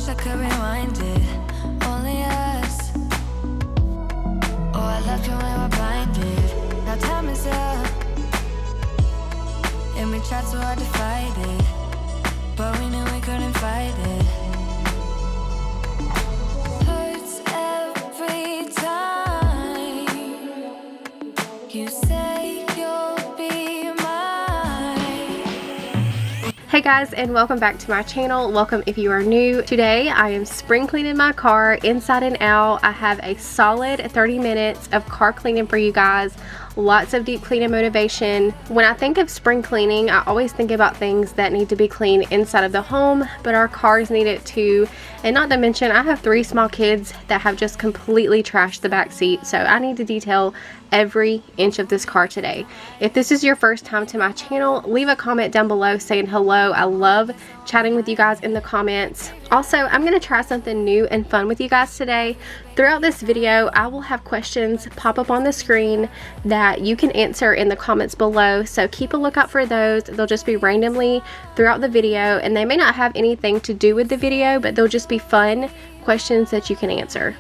I could rewind it. Only us. Oh, I left you when we were blinded. Now time is up. And we tried so hard to fight it, but we knew we couldn't fight it. Hurts every time you say you'll be mine. Hey guys, and welcome back to my channel. Welcome if you are new. Today I am spring cleaning my car inside and out. I have a solid 30 minutes of car cleaning for you guys. Lots of deep cleaning motivation. When I think of spring cleaning, I always think about things that need to be cleaned inside of the home, but our cars need it too. And not to mention, I have 3 small kids that have just completely trashed the back seat, so I need to detail every inch of this car today. If this is your first time to my channel, leave a comment down below saying hello. I love chatting with you guys in the comments. Also, I'm going to try something new and fun with you guys today. Throughout this video, I will have questions pop up on the screen that you can answer in the comments below, so keep a lookout for those. They'll just be randomly throughout the video, and they may not have anything to do with the video, but they'll just be fun questions that you can answer.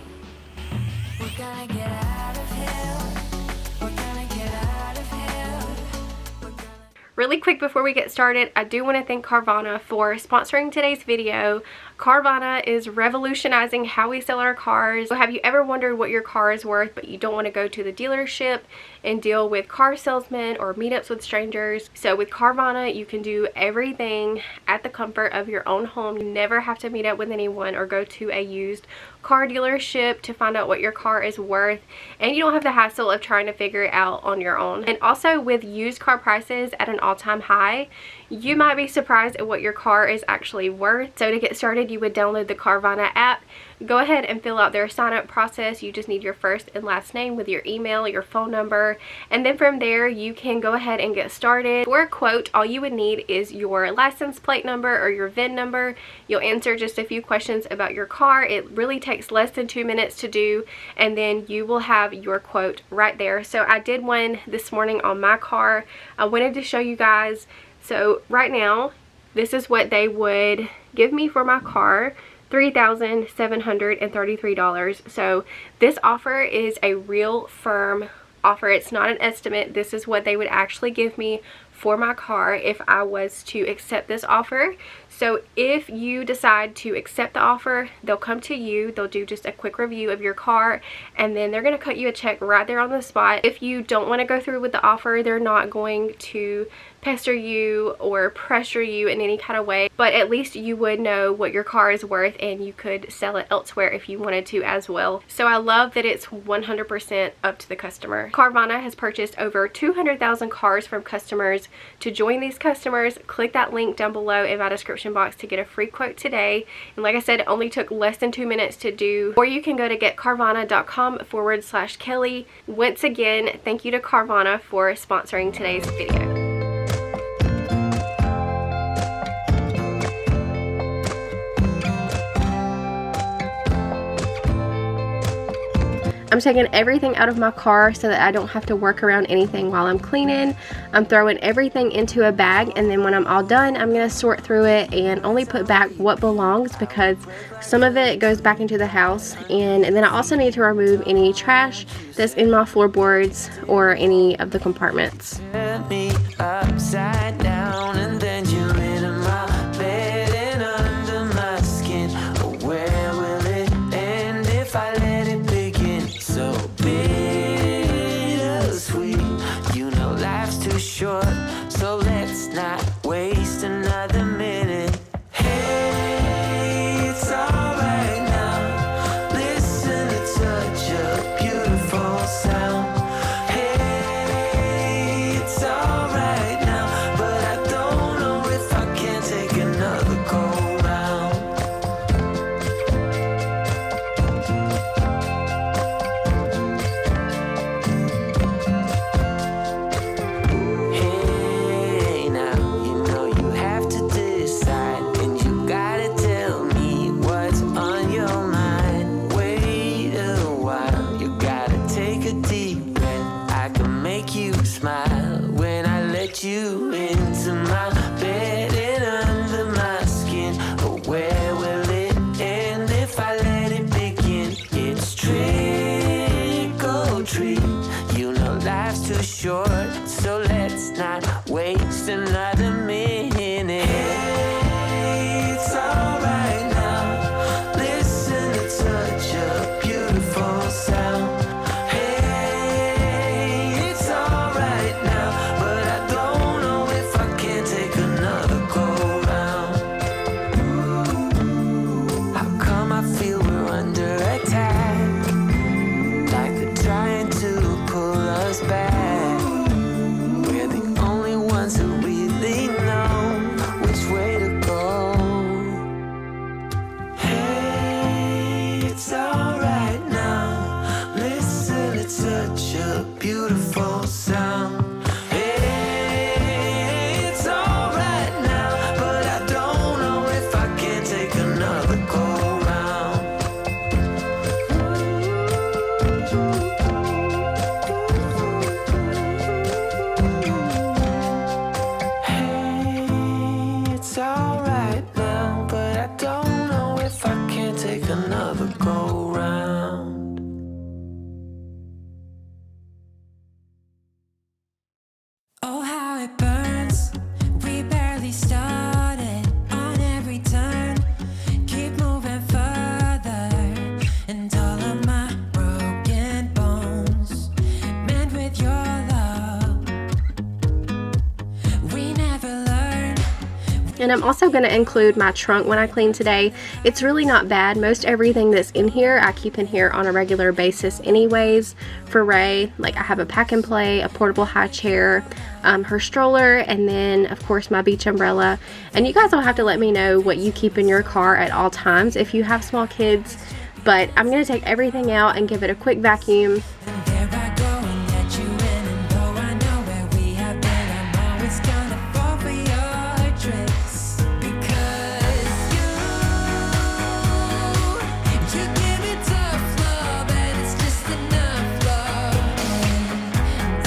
Really quick before we get started, I do want to thank Carvana for sponsoring today's video. Carvana is revolutionizing how we sell our cars. So have you ever wondered what your car is worth, but you don't want to go to the dealership and deal with car salesmen or meetups with strangers? So with Carvana, you can do everything at the comfort of your own home. You never have to meet up with anyone or go to a used car dealership to find out what your car is worth, and you don't have the hassle of trying to figure it out on your own. And also, with used car prices at an all-time high, you might be surprised at what your car is actually worth. So to get started, you would download the Carvana app. Go ahead and fill out their sign-up process. You just need your first and last name with your email, your phone number, and then from there you can go ahead and get started. For a quote, all you would need is your license plate number or your VIN number. You'll answer just a few questions about your car. It really takes less than 2 minutes to do, and then you will have your quote right there. So I did one this morning on my car. I wanted to show you guys. So right now, this is what they would give me for my car. $3,733. So this offer is a real firm offer. It's not an estimate. This is what they would actually give me for my car if I was to accept this offer. So if you decide to accept the offer, they'll come to you, they'll do just a quick review of your car, and then they're going to cut you a check right there on the spot. If you don't want to go through with the offer, they're not going to pester you or pressure you in any kind of way, but at least you would know what your car is worth and you could sell it elsewhere if you wanted to as well. So I love that it's 100% up to the customer. Carvana has purchased over 200,000 cars from customers. To join these customers, click that link down below in my description box to get a free quote today. And like I said, it only took less than 2 minutes to do. Or you can go to getcarvana.com/Kelly. Once again, thank you to Carvana for sponsoring today's video. I'm taking everything out of my car so that I don't have to work around anything while I'm cleaning. I'm throwing everything into a bag, and then when I'm all done, I'm going to sort through it and only put back what belongs, because some of it goes back into the house. And then I also need to remove any trash that's in my floorboards or any of the compartments. Turn me upside down, and then you're in my bed and under my skin. Oh, where will it end if I let it begin? So bittersweet, you know life's too short, so let's not waste another minute. Hey, it's alright now. Listen to such a beautiful sound. Hey, it's alright now, but short, so let's not waste another minute. Hey, it's alright now. Listen to such a beautiful sound. Hey, it's alright now, but I don't know if I can take another go round. How come I feel we're under attack? Like they're trying to pull us back. We're the only ones who really know which way to go. Hey, it's alright now. Listen, it's such a beautiful sound. Hey, it's alright now, but I don't know if I can take another go round. Hey, it's alright now, but I don't know if I can take another go round. Oh, how it burns. We barely started on every turn. Keep moving further. And all of my broken bones mend with your love. We never learned. And I'm also going to include my trunk when I clean today. It's really not bad. Most everything that's in here, I keep in here on a regular basis anyways. For Ray, like I have a pack and play, a portable high chair, her stroller, and then of course my beach umbrella. And you guys will have to let me know what you keep in your car at all times if you have small kids. But I'm going to take everything out and give it a quick vacuum. And there I go and let you in. And though I know where we have been, I'm always gonna fall for your tricks. Because you give me tough love, and it's just enough love. And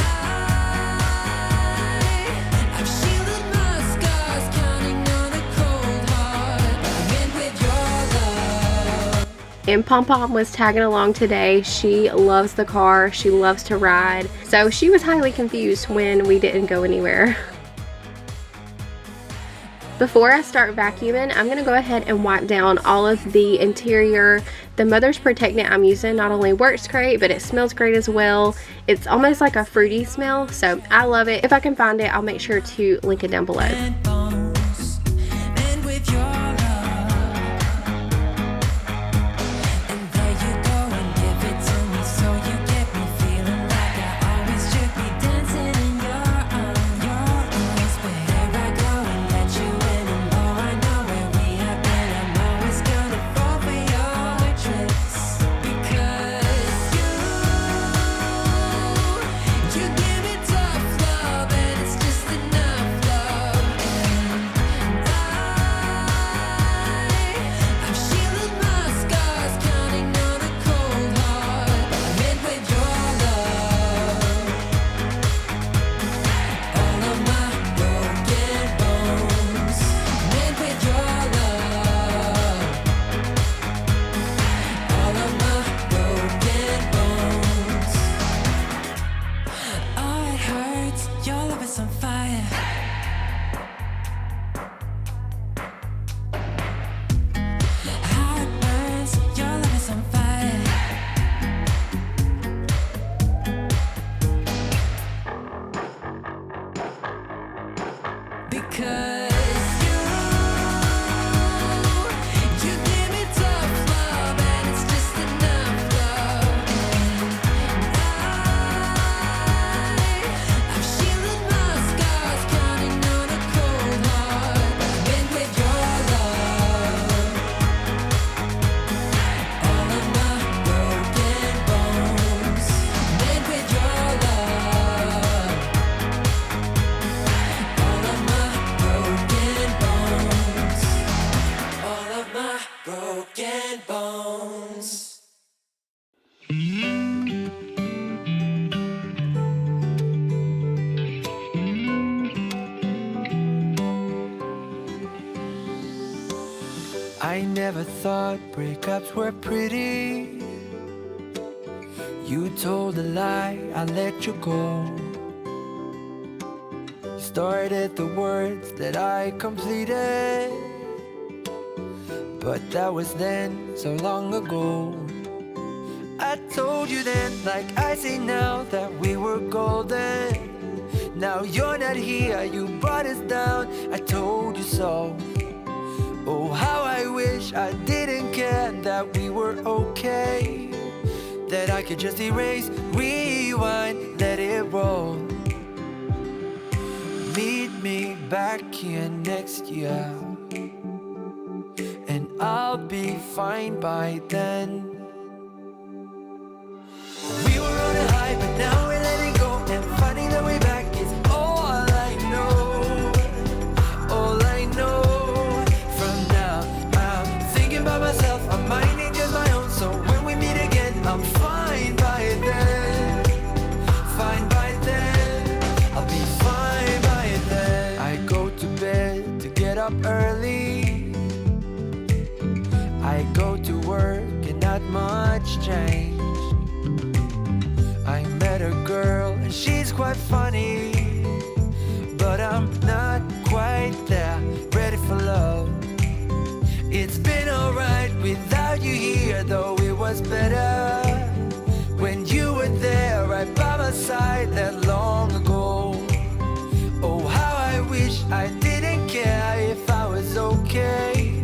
I've shielded my scars, counting on a cold heart. I'm in with your love. And Pom Pom was tagging along today. She loves the car. She loves to ride. So she was highly confused when we didn't go anywhere. Before I start vacuuming, I'm going to go ahead and wipe down all of the interior. The Mother's Protectant I'm using not only works great, but it smells great as well. It's almost like a fruity smell, so I love it. If I can find it, I'll make sure to link it down below. And bones, and with your love. And there you go and give it to me, so you get me feeling like I always should be dancing in your arms. There I go and let you in, and though I know where we have been, I'm always gonna fall for your tricks. Because you give me tough love, and it's just enough love. And I've shielded my scars, counting on a cold heart. I'm in with your love. All of my broken bones, mend with your love. All of my broken bones. Oh, it hurts. Your love is on fire. How it burns. Your love is on fire. Because you give me tough love, and it's just enough love. I've shielded my scars, counting on a cold heart. I'm in with your love. All of my broken bones, mend with your love. All of my broken bones, all of my broken bones. I never thought breakups were pretty. You told a lie, I let you go. started the words that I completed. But that was then, so long ago. I told you then, like I say now, that we were golden. Now you're not here, you brought us down. I told you so. Oh, how I wish I didn't care, that we were okay. That I could just erase, rewind, let it roll. Meet me back here next year, and I'll be fine by then. We were on a high, but now we're letting go, and finding the way back is all I know. All I know. From now, I'm thinking about myself, I'm minding just my own. So when we meet again, I'm fine by then. Fine by then. I'll be fine by then. I go to bed to get up early. I go to work and not much change. I met a girl and she's quite funny, but I'm not quite there, ready for love. It's been alright without you here, though it was better when you were there right by my side that long ago. Oh, how I wish I didn't care if I was okay,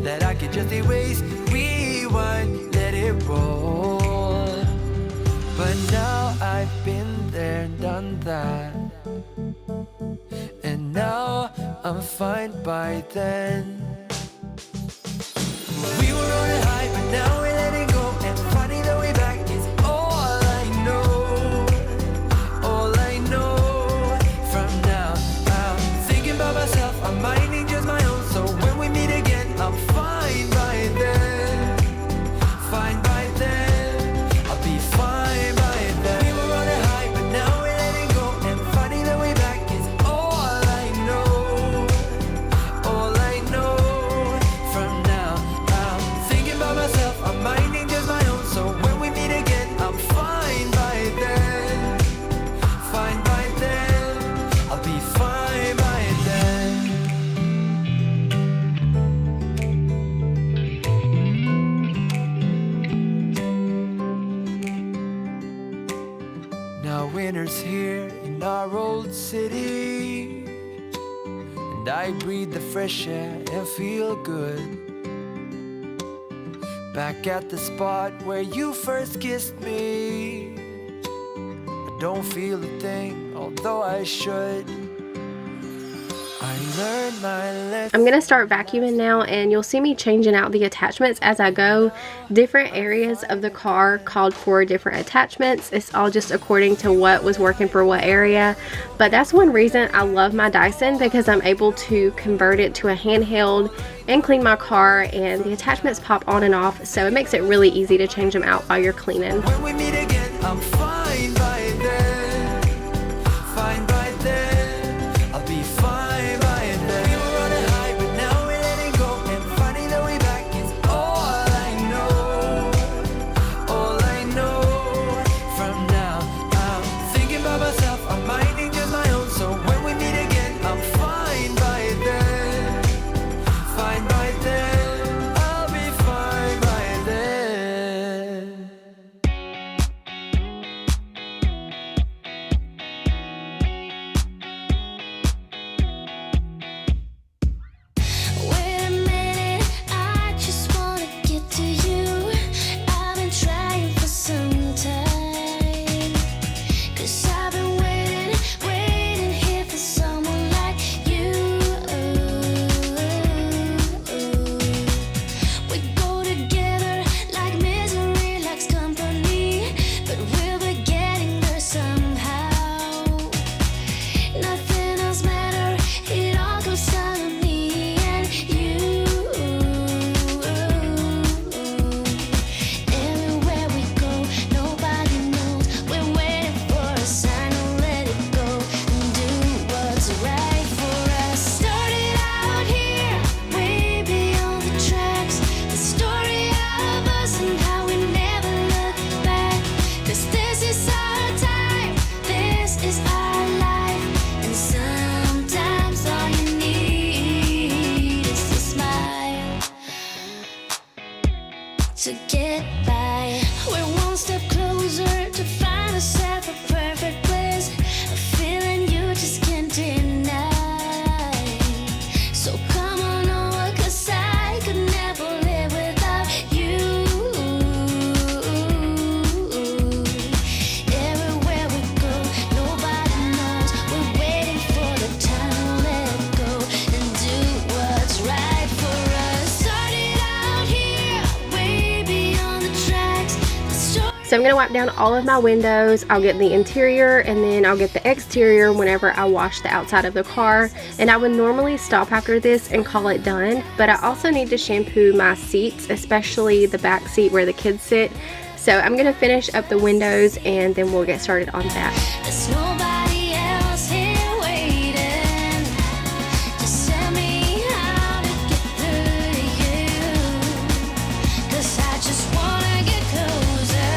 that I could just erase, rewind, let it roll. But now I've been there, done that, and now I'm fine by then. We were on a high, but now we're letting go, and finding the way back is all I know. All I know. From now, I'm thinking about myself, I'm minding just my own. So when we meet again, I'm fine by then. Fine by then. I'll be fine by then. We were on a high, but now we're letting go, and finding the way back is all I know. All I know. From now, I'm thinking about myself, I'm minding just my own. So when we meet again, I'm fine by then. Fine by then. I'll be fine by then. Now winter's here in our old city, and I breathe the fresh air and feel good. Back at the spot where you first kissed me, I don't feel a thing, although I should. I learned my lesson. I'm going to start vacuuming now, and you'll see me changing out the attachments as I go. Different areas of the car called for different attachments. It's all just according to what was working for what area. But that's one reason I love my Dyson, because I'm able to convert it to a handheld and clean my car, and the attachments pop on and off, so it makes it really easy to change them out while you're cleaning. When we meet again, I'm fine by then. Fine by then. I'll be fine by then. We were on a high, but now we're letting go, and finding the way back is all I know. All I know. From now, I'm thinking about myself, I'm minding just my own. So when we meet again, I'm fine by then. Fine by then. I'll be fine by then. to get by. We're one step closer to find ourselves a perfect place, a feeling you just can't deny. So come on over, 'cause I could never live without you. Everywhere we go, nobody knows we're waiting for the time to let go and do what's right for us. Started out here, way beyond the tracks. The story So I'm going to wipe down all of my windows. I'll get the interior and then I'll get the exterior whenever I wash the outside of the car. And I would normally stop after this and call it done, but I also need to shampoo my seats, especially the back seat where the kids sit. So I'm going to finish up the windows and then we'll get started on that. There's nobody else here waiting. Just tell me how to get through to you, 'cause I just wanna get closer.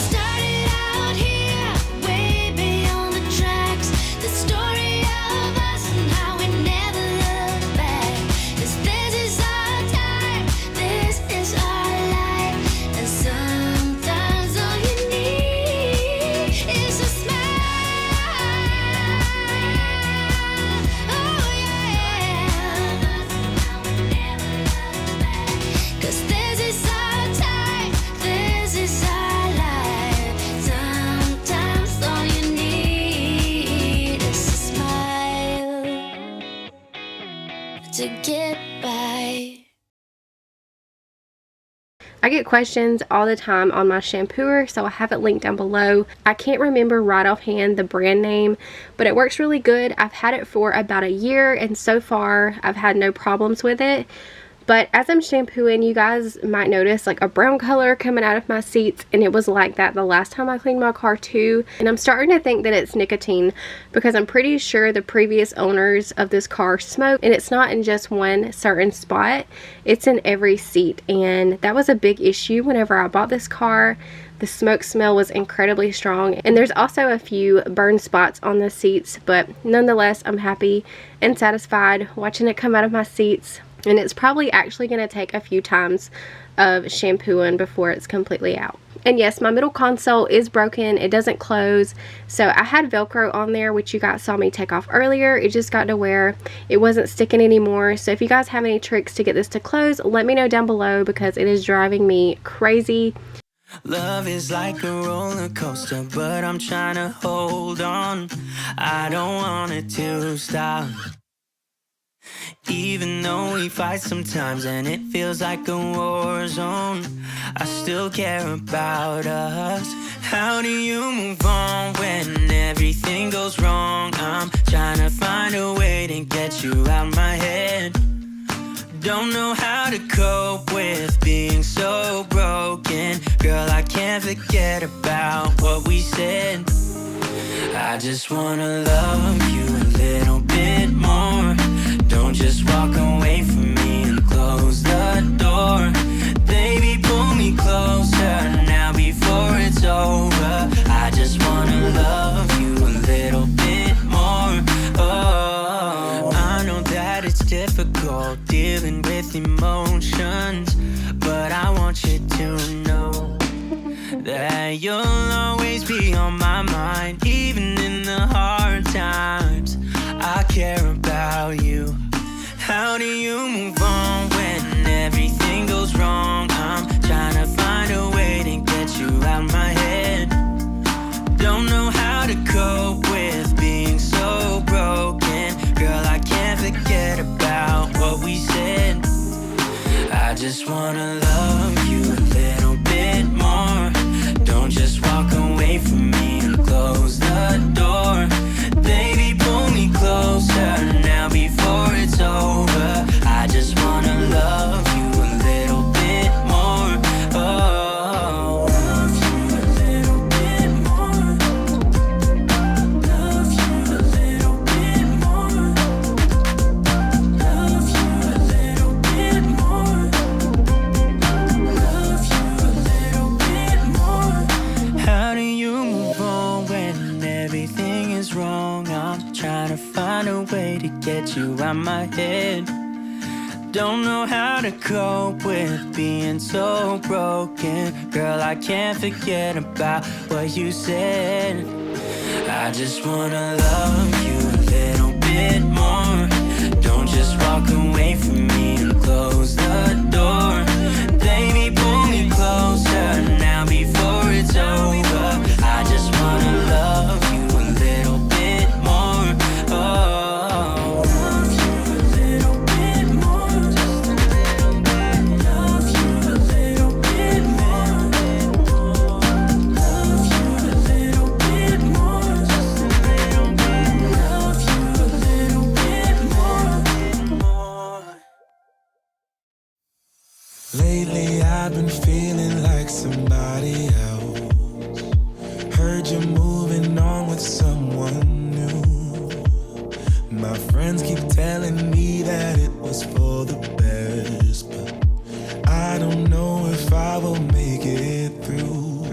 Started out here, way beyond the tracks. The story of us and how we never look back. 'Cause this is our time, this is our life. And sometimes all you need is a smile. Oh yeah. 'Cause this is our time, this is our life. Sometimes all you need is a smile to get by. I get questions all the time on my shampooer, so I have it linked down below. I can't remember right offhand the brand name, but it works really good. I've had it for about a year and so far I've had no problems with it. But as I'm shampooing, you guys might notice like a brown color coming out of my seats, and it was like that the last time I cleaned my car too. And I'm starting to think that it's nicotine, because I'm pretty sure the previous owners of this car smoked, and it's not in just one certain spot, it's in every seat. And that was a big issue whenever I bought this car. The smoke smell was incredibly strong, and there's also a few burn spots on the seats, but nonetheless I'm happy and satisfied watching it come out of my seats. And it's probably actually going to take a few times of shampooing before it's completely out. And yes, my middle console is broken. It doesn't close. So I had Velcro on there, which you guys saw me take off earlier. It just got to where it wasn't sticking anymore. So if you guys have any tricks to get this to close, let me know down below, because it is driving me crazy. Love is like a roller coaster, but I'm trying to hold on. I don't want it to stop. Even though we fight sometimes and it feels like a war zone, I still care about us. How do you move on when everything goes wrong? I'm trying to find a way to get you out my head. Don't know how to cope with being so broken. Girl, I can't forget about what we said. I just wanna love you a little bit more. Don't just walk away from me and close the door. Baby, pull me closer now before it's over. I just wanna love you a little bit more. Oh, I know that it's difficult dealing with emotions, but I want you to know that you'll always be on my mind, even in the hard times. I care about you. How do you move on when everything goes wrong? I'm trying to find a way to get you out my head. Don't know how to cope with being so broken. Girl, I can't forget about what we said. I just wanna love you a little bit more. Don't just walk away from me and close the door. Baby, pull me closer now before it's over. I just wanna love you a little bit more. Oh, love you a little bit more. Love you a little bit more. Love you a little bit more. Love you a little bit more. How do you move on when everything is wrong? I'm trying to find a way to get you out my head. Don't know how to cope with being so broken. Girl, I can't forget about what you said. I just wanna love you a little bit more. Don't just walk away from me and close the door. Baby, pull me closer now before it's over. I just wanna love you a little bit more. Oh, love you a little bit more. Just a little bit. Love you a little bit more. Love you a little bit more. Just a little bit. Love you a little bit more. Lately I've been feeling like somebody else. Heard you're moving on with someone new. My friends keep telling me that it was for the best, but I don't know if I will make it through.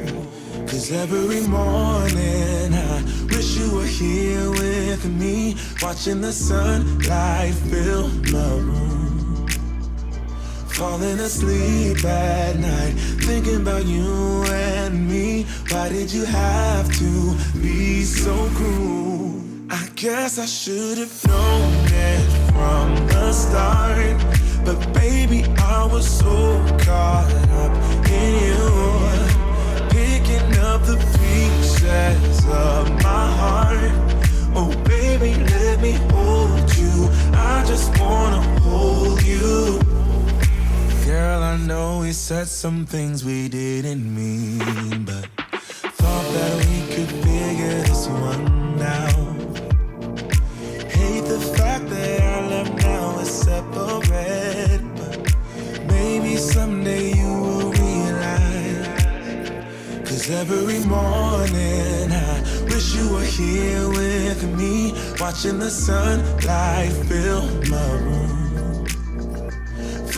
Cause every morning I wish you were here with me, watching the sunlight fill my room. Falling asleep at night, thinking about you and me. Why did you have to be so cruel? I guess I should have known it from the start, but baby, I was so caught up in you, picking up the pieces of my heart. Oh baby, let me hold you. I just wanna hold you. Girl, I know we said some things we didn't mean, but thought that we could figure this one out. Hate the fact that our love now is separate, but maybe someday you will realize. Cause every morning I wish you were here with me, watching the sunlight fill my room.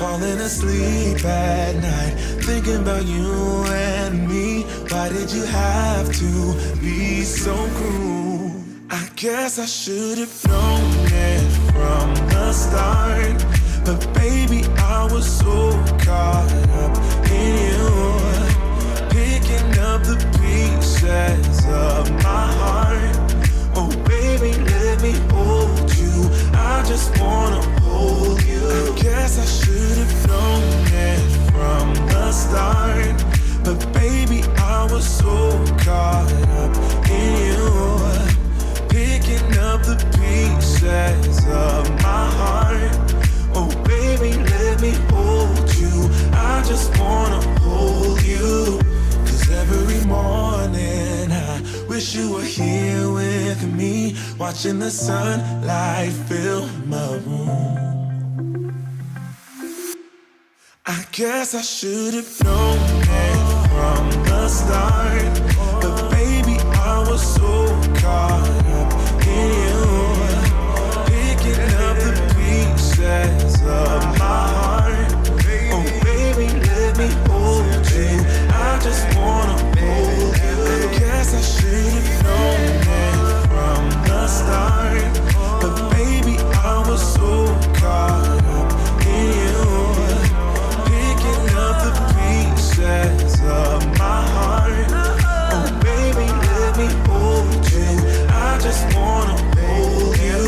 Falling asleep at night, thinking about you and me. Why did you have to be so cruel? I guess I should have known it from the start, but baby, I was so caught up in you, picking up the pieces of my heart. Oh baby, let me hold you. I just wanna hold you. I guess I should have known it from the start, but baby, I was so caught up in you, picking up the pieces of my heart. Oh baby, let me hold you. I just wanna hold you. Cause every morning I wish you were here with me, watching the sunlight fill my room. I guess I should have known it from the start, but baby, I was so caught up in you, picking up the pieces of my heart. Oh baby, let me hold you. I just wanna hold you. I guess I should have known it from the start, but baby, I was so caught up in you, picking up the pieces of my heart. Oh baby, let me hold you. I just wanna hold you.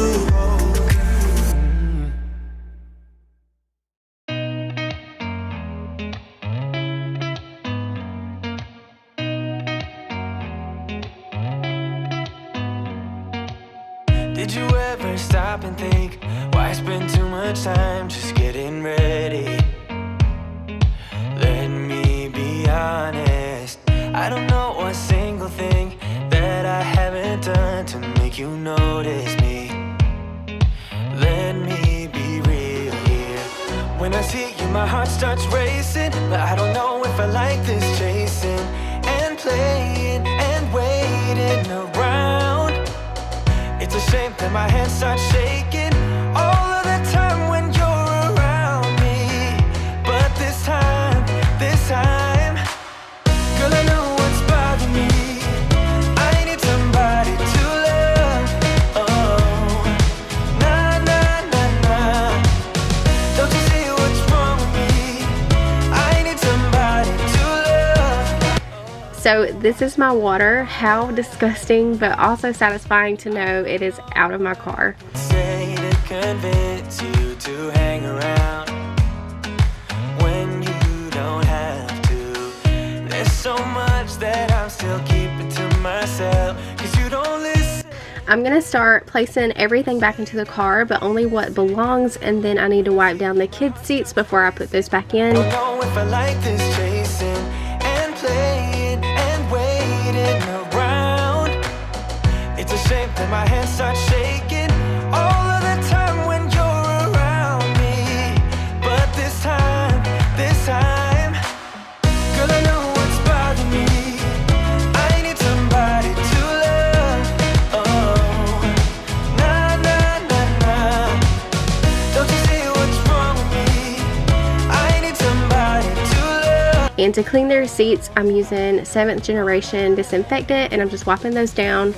Did you ever stop and think, why spend too much time just getting ready? Let me be honest, I don't know one single thing that I haven't done to make you notice me. Let me be real here. When I see you, my heart starts racing, but I don't know if I like this chasing and playing and waiting around. It's a shame that my hands start shaking all of the time when you're around me. But this time, girl, I know what's bothering me. I need somebody to love. Oh, nah, nah, nah, nah. Don't you see So this is my water. How disgusting, but also satisfying to know it is out of my car. Say to convince you to hang around when you don't have to. There's so much that I'm still keeping to myself, 'cause you don't listen. I'm gonna start placing everything back into the car, but only what belongs, and then I need to wipe down the kids' seats before I put those back in. Don't know if I like this chasing and playing and waiting around. It's a shame that my hands start shaking all of the time when you're around me. But this time, girl, I know what's bothering me. I need somebody to love. Oh, nah, nah, nah, nah. Don't you see what's wrong with me? I need somebody to love. And to clean their seats, I'm using 7th generation disinfectant, and I'm just wiping those down.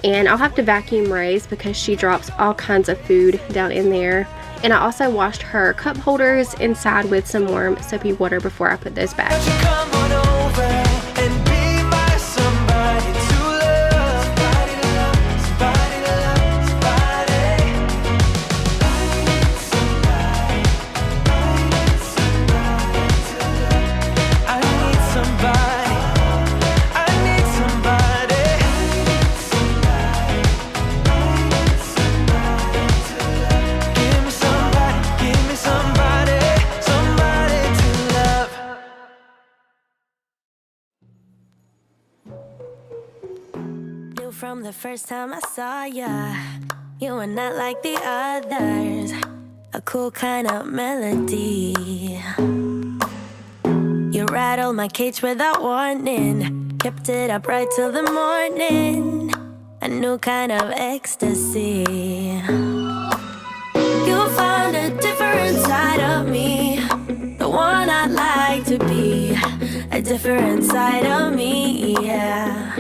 And I'll have to vacuum Ray's because she drops all kinds of food down in there. And I also washed her cup holders inside with some warm soapy water before I put those back. Won't you come on over and be my somebody to love? Somebody to love, somebody to love, somebody. I need somebody to love. I need somebody. I need somebody. Give me somebody, somebody to love. Knew from the first time I saw ya, you were not like the others. A cool kind of melody. You rattled my cage without warning, kept it up right till the morning. A new kind of ecstasy. You found a different side of me, the one I'd like to be. A different side of me, yeah.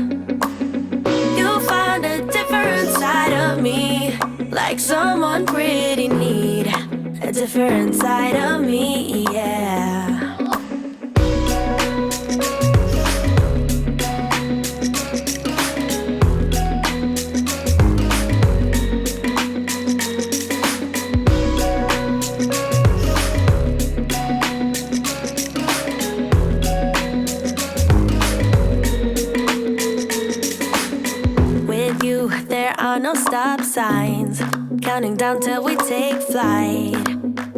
You found a different side of me, like someone pretty neat. A different side of me, yeah. With you, there are no stop signs, counting down till we take flight.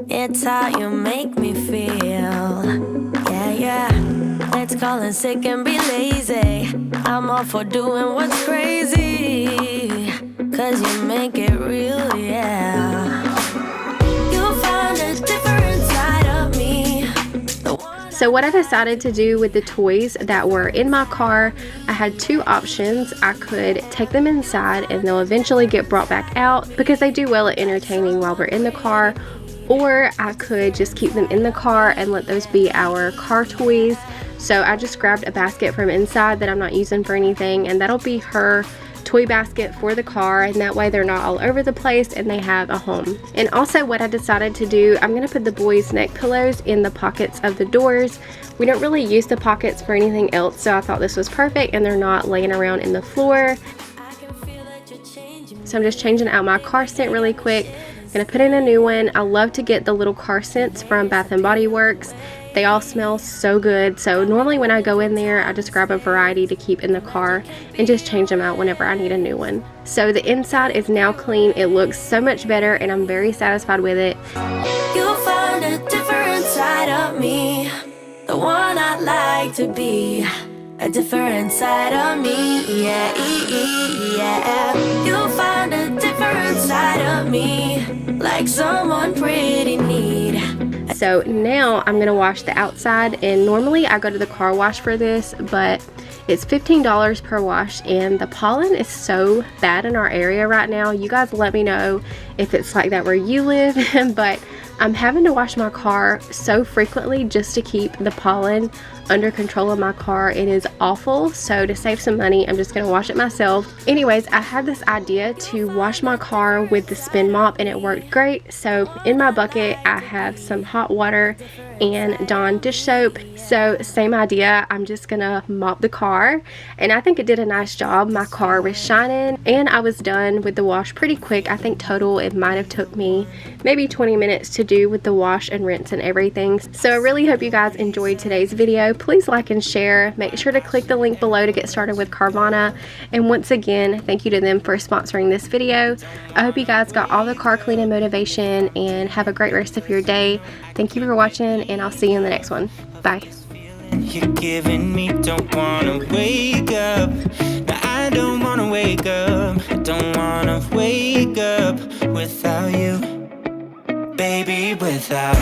It's how you make me feel. Yeah, yeah. Let's call in sick and be lazy. I'm all for doing what's crazy, 'cause you make it real, yeah. You found a different side of me, the one. So what I decided to do with the toys that were in my car, I had two options. I could take them inside and they'll eventually get brought back out because they do well at entertaining while we're in the car, or I could just keep them in the car and let those be our car toys. So I just grabbed a basket from inside that I'm not using for anything, and that'll be her toy basket for the car, and that way they're not all over the place and they have a home. And also what I decided to do, I'm going to put the boys' neck pillows in the pockets of the doors. We don't really use the pockets for anything else, so I thought this was perfect, and they're not laying around in the floor. I can feel that you're changing. So I'm just changing out my car scent really quick. I'm going to put in a new one. I love to get the little car scents from Bath & Body Works. They all smell so good. So normally when I go in there, I just grab a variety to keep in the car and just change them out whenever I need a new one. So the inside is now clean. It looks so much better and I'm very satisfied with it. You found a different side of me, the one I'd like to be. A different side of me, yeah, yeah. You found a different side of me, like someone pretty neat. So now I'm gonna wash the outside, and normally I go to the car wash for this, but it's $15 per wash, and the pollen is so bad in our area right now. You guys let me know if it's like that where you live, but I'm having to wash my car so frequently just to keep the pollen under control of my car. It is awful, so to save some money, I'm just going to wash it myself. Anyways, I had this idea to wash my car with the spin mop, and it worked great. So in my bucket, I have some hot water and Dawn dish soap. So same idea, I'm just gonna mop the car, and I think it did a nice job. My car was shining, and I was done with the wash pretty quick. I think total it might have took me maybe 20 minutes to do with the wash and rinse and everything. So I really hope you guys enjoyed today's video. Please like and share. Make sure to click the link below to get started with Carvana, and once again, thank you to them for sponsoring this video. I hope you guys got all the car cleaning motivation, and have a great rest of your day. Thank you for watching, and I'll see you in the next one. Bye. You're giving me, don't wanna wake up. No, I don't wanna wake up. I don't wanna wake up without you, baby, without